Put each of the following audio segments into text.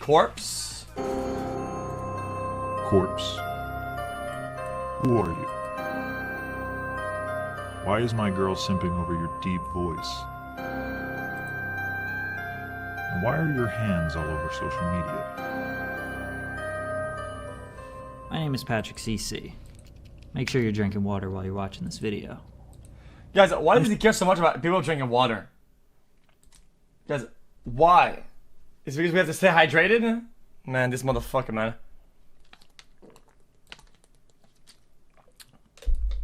Corpse? Corpse. Who are you? Why is my girl simping over your deep voice? And why are your hands all over social media? My name is xQc. Make sure you're drinking water while you're watching this video. Guys, why does he care so much about people drinking water? Guys, why? Is it because we have to stay hydrated? Man, this motherfucker, man.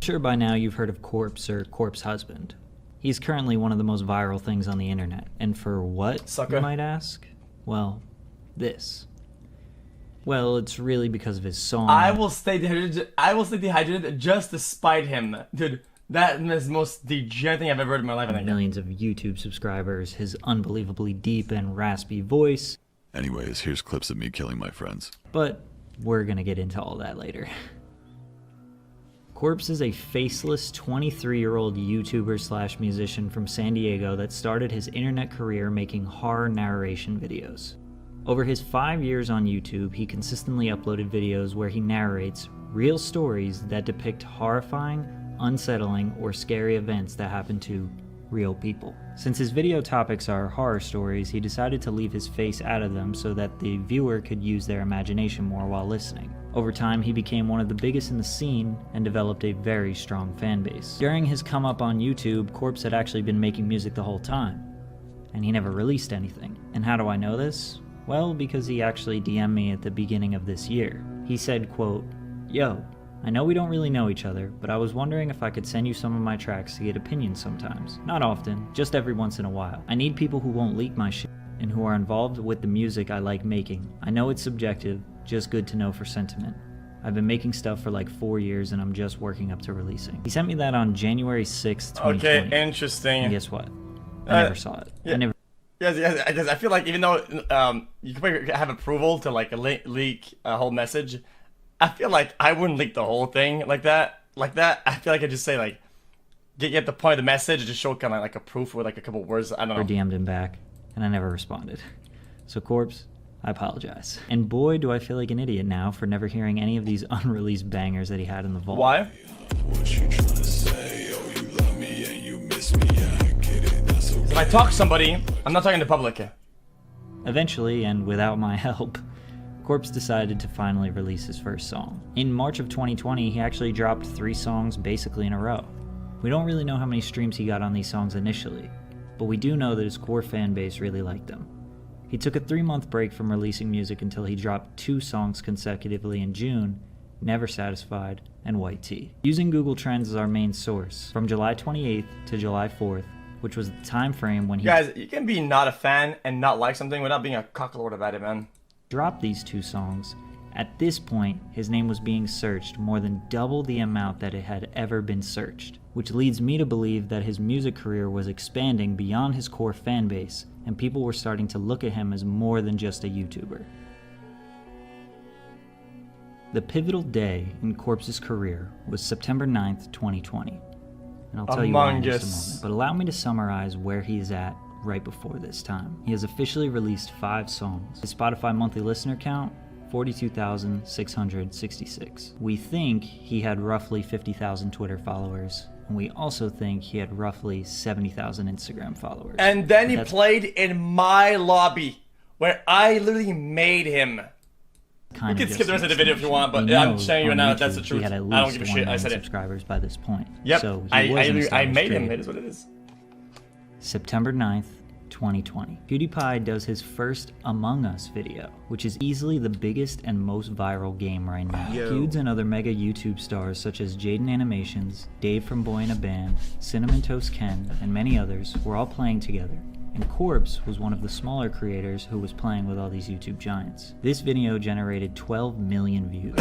Sure, by now you've heard of Corpse or Corpse Husband. He's currently one of the most viral things on the internet. And for what, Sucker. you might ask? Well, this. Well, it's really because of his song. I will stay dehydrated just to spite him. Dude, that is the most degenerate thing I've ever heard in my life, I think. Millions of YouTube subscribers, his unbelievably deep and raspy voice. Anyways, here's clips of me killing my friends. But we're gonna get into all that later. Corpse is a faceless 23-year-old YouTuber slash musician from San Diego that started his internet career making horror narration videos. Over his 5 years on YouTube, he consistently uploaded videos where he narrates real stories that depict horrifying, unsettling, or scary events that happen to real people. Since his video topics are horror stories, he decided to leave his face out of them so that the viewer could use their imagination more while listening. Over time, he became one of the biggest in the scene and developed a very strong fan base. During his come up on YouTube, Corpse had actually been making music the whole time, and he never released anything. And how do I know this? Well, because he actually DM'd me at the beginning of this year. He said, quote, "Yo, I know we don't really know each other, but I was wondering if I could send you some of my tracks to get opinions sometimes. Not often, just every once in a while. I need people who won't leak my shit and who are involved with the music I like making. I know it's subjective, just good to know for sentiment. I've been making stuff for like 4 years and I'm just working up to releasing." He sent me that on January 6th, 2020. Okay, interesting. And guess what? I never saw it. Yeah. I never. Yes, I feel like even though you can probably have approval to like leak a whole message, I feel like I wouldn't leak the whole thing like that. I feel like I just say like, get the point of the message, just show kind of like a proof with like a couple words. I don't know. DM'd him back, and I never responded. So Corpse, I apologize. And boy, do I feel like an idiot now for never hearing any of these unreleased bangers that he had in the vault. Why? What you tryna say? Oh, you love me and you miss me. I get it. That's okay. If I talk to somebody, I'm not talking to public. Eventually, and without my help, Corpse decided to finally release his first song. In March of 2020, he actually dropped 3 songs basically in a row. We don't really know how many streams he got on these songs initially, but we do know that his core fan base really liked them. He took a 3-month break from releasing music until he dropped 2 songs consecutively in June, Never Satisfied and White Tea. Using Google Trends as our main source, from July 28th to July 4th, which was the time frame when he Guys, you can be not a fan and not like something without being a cocklord about it, man. dropped these 2 songs. At this point, his name was being searched more than double the amount that it had ever been searched, which leads me to believe that his music career was expanding beyond his core fan base, and people were starting to look at him as more than just a YouTuber. The pivotal day in Corpse's career was September 9th, 2020. And I'll tell you why in just a moment, but allow me to summarize where he's at right before this time. He has officially released 5 songs. His Spotify monthly listener count, 42,666. We think he had roughly 50,000 Twitter followers, and we also think he had roughly 70,000 Instagram followers. And then he played in my lobby, where I literally made him. You can skip the rest of the video if you want, but I'm showing you now that that's the truth. I don't give a shit. I said it. Subscribers by this point. Yep, So I made him. It is what it is. September 9th, 2020. PewDiePie does his first Among Us video, which is easily the biggest and most viral game right now. Feuds and other mega YouTube stars such as Jaden Animations, Dave from Boy in a Band, Cinnamon Toast Ken, and many others were all playing together. And Corpse was one of the smaller creators who was playing with all these YouTube giants. This video generated 12 million views,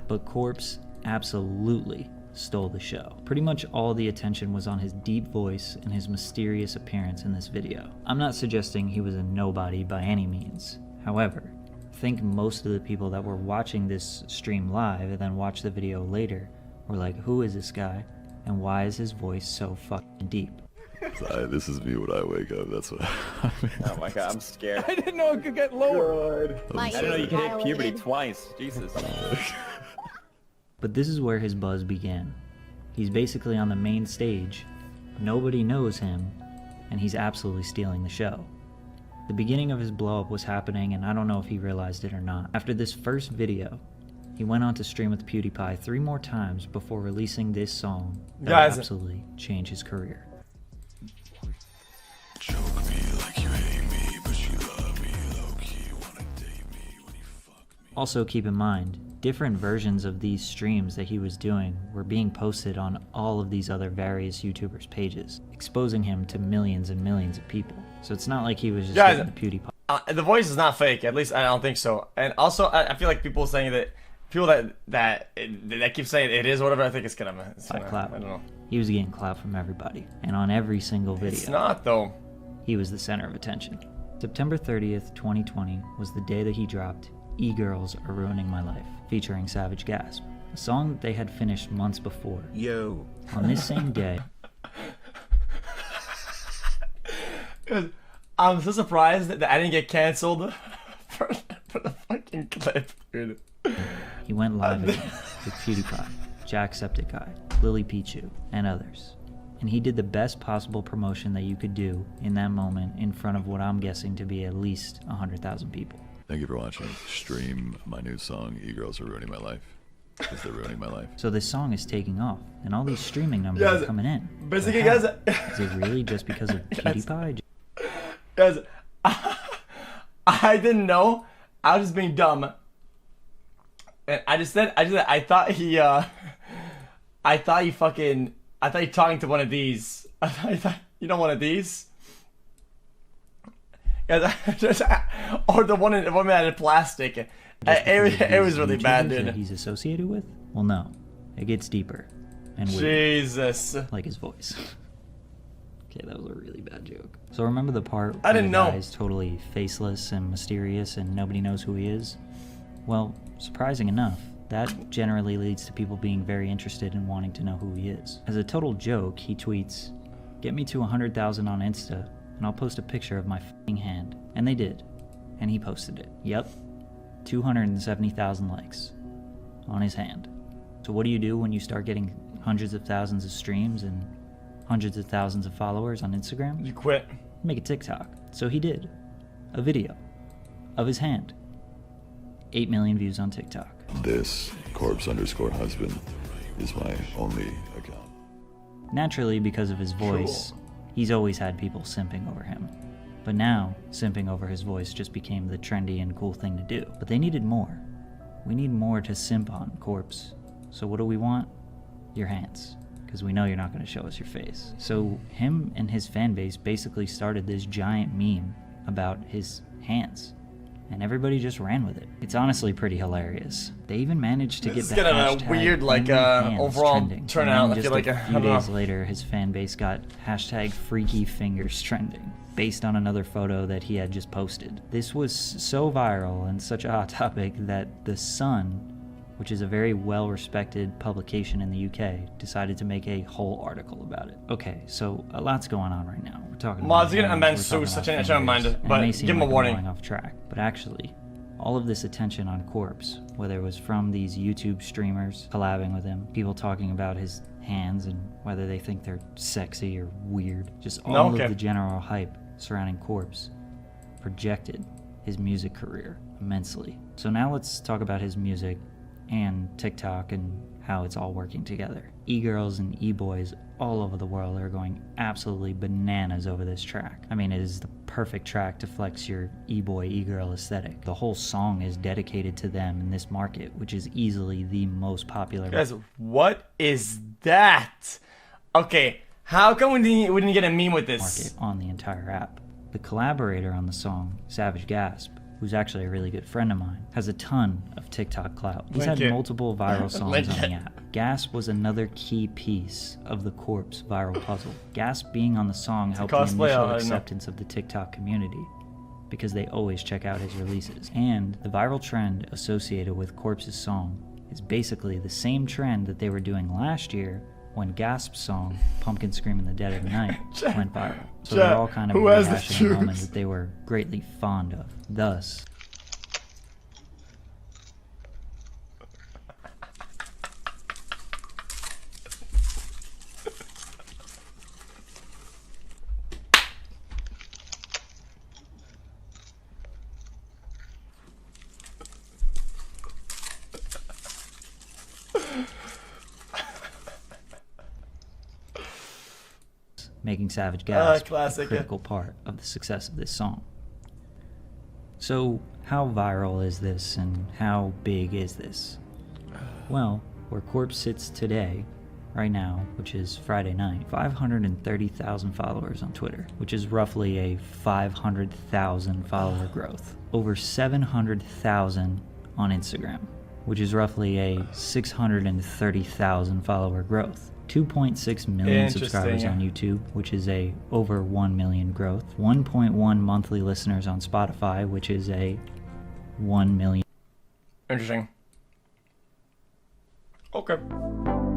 but Corpse absolutely stole the show. Pretty much all the attention was on his deep voice and his mysterious appearance in this video. I'm not suggesting he was a nobody by any means. However, I think most of the people that were watching this stream live and then watched the video later were like, who is this guy and why is his voice so fucking deep? This is me when I wake up. That's what. Oh my god, I'm scared. I didn't know it could get lower. I didn't know you could hit puberty twice. Jesus. But this is where his buzz began. He's basically on the main stage, nobody knows him, and he's absolutely stealing the show. The beginning of his blow-up was happening, and I don't know if he realized it or not. After this first video, he went on to stream with PewDiePie 3 more times before releasing this song that would absolutely change his career. Choke me like you hate me, but you love me low-key, wanna date me when you fuck me. Also keep in mind, different versions of these streams that he was doing were being posted on all of these other various YouTubers' pages, exposing him to millions and millions of people. So it's not like he was just hitting the PewDiePie. The voice is not fake, at least I don't think so. And also, I feel like people saying that, people that keep saying it is whatever, I think it's gonna Clap. I don't know. He was getting clap from everybody, and on every single video. It's not though. He was the center of attention. September 30th, 2020 was the day that he dropped E-Girls Are Ruining My Life, featuring Savage Gasp, a song that they had finished months before. Yo. On this same day, I'm so surprised that I didn't get canceled for the fucking clip, dude. he went live again with PewDiePie, Jacksepticeye, Lily Pichu, and others. And he did the best possible promotion that you could do in that moment in front of what I'm guessing to be at least 100,000 people. Thank you for watching. Stream my new song, E-Girls Are Ruining My Life. Because they're ruining my life. So this song is taking off, and all these streaming numbers are coming in. Basically, guys, is it really just because of PewDiePie? Guys, I didn't know. I was just being dumb, and I thought he talking to one of these. I thought you know, one of these. Yeah, or the one that had plastic. It was really bad, dude. That he's associated with? Well, no. It gets deeper and weird. Jesus. Like his voice. Okay, that was a really bad joke. So remember the part I didn't know. The guy's totally faceless and mysterious and nobody knows who he is? Well, surprising enough, that generally leads to people being very interested in wanting to know who he is. As a total joke, he tweets, "Get me to 100,000 on Insta, and I'll post a picture of my f***ing hand." And they did. And he posted it. Yep. 270,000 likes on his hand. So what do you do when you start getting hundreds of thousands of streams and hundreds of thousands of followers on Instagram? You quit. Make a TikTok. So he did. A video of his hand. 8 million views on TikTok. This corpse_husband is my only account. Naturally, because of his voice, he's always had people simping over him. But now, simping over his voice just became the trendy and cool thing to do. But they needed more. We need more to simp on, Corpse. So what do we want? Your hands. Because we know you're not going to show us your face. So him and his fan base basically started this giant meme about his hands. And everybody just ran with it. It's honestly pretty hilarious. They even managed to get the hashtag a weird, like, overall trending. turnout. And I feel like a few days later, his fan base got hashtag freaky fingers trending, based on another photo that he had just posted. This was so viral and such a hot topic that The Sun, which is a very well-respected publication in the UK, decided to make a whole article about it. Okay, so a lot's going on right now. We're talking about but give him a warning. Going off track, but actually, all of this attention on Corpse, whether it was from these YouTube streamers collabing with him, people talking about his hands and whether they think they're sexy or weird, just all of the general hype surrounding Corpse projected his music career immensely. So now let's talk about his music and TikTok and how it's all working together. E-girls and e-boys all over the world are going absolutely bananas over this track. I mean, it is the perfect track to flex your e-boy, e-girl aesthetic. The whole song is dedicated to them in this market, which is easily the most popular. Guys, what is that? Okay, how come we didn't get a meme with this? Market on the entire app. The collaborator on the song, Savage Gasp, who's actually a really good friend of mine, has a ton of TikTok clout. He's had multiple viral songs on the app. Gasp was another key piece of the Corpse viral puzzle. Gasp being on the song helped the initial acceptance of the TikTok community, because they always check out his releases. And the viral trend associated with Corpse's song is basically the same trend that they were doing last year when Gasp's song, Pumpkin Scream in the Dead of the Night, went viral. So Chat, they're all kind of who has the rehashing a moment juice? that they were greatly fond of. Thus, making Savage Gasp a classic. critical part of the success of this song. So, how viral is this and how big is this? Well, where Corpse sits today, right now, which is Friday night, 530,000 followers on Twitter, which is roughly a 500,000 follower growth. Over 700,000 on Instagram, which is roughly a 630,000 follower growth. 2.6 million subscribers on YouTube, which is a over 1 million growth. 1.1 monthly listeners on Spotify, which is a 1 million. Interesting. Okay.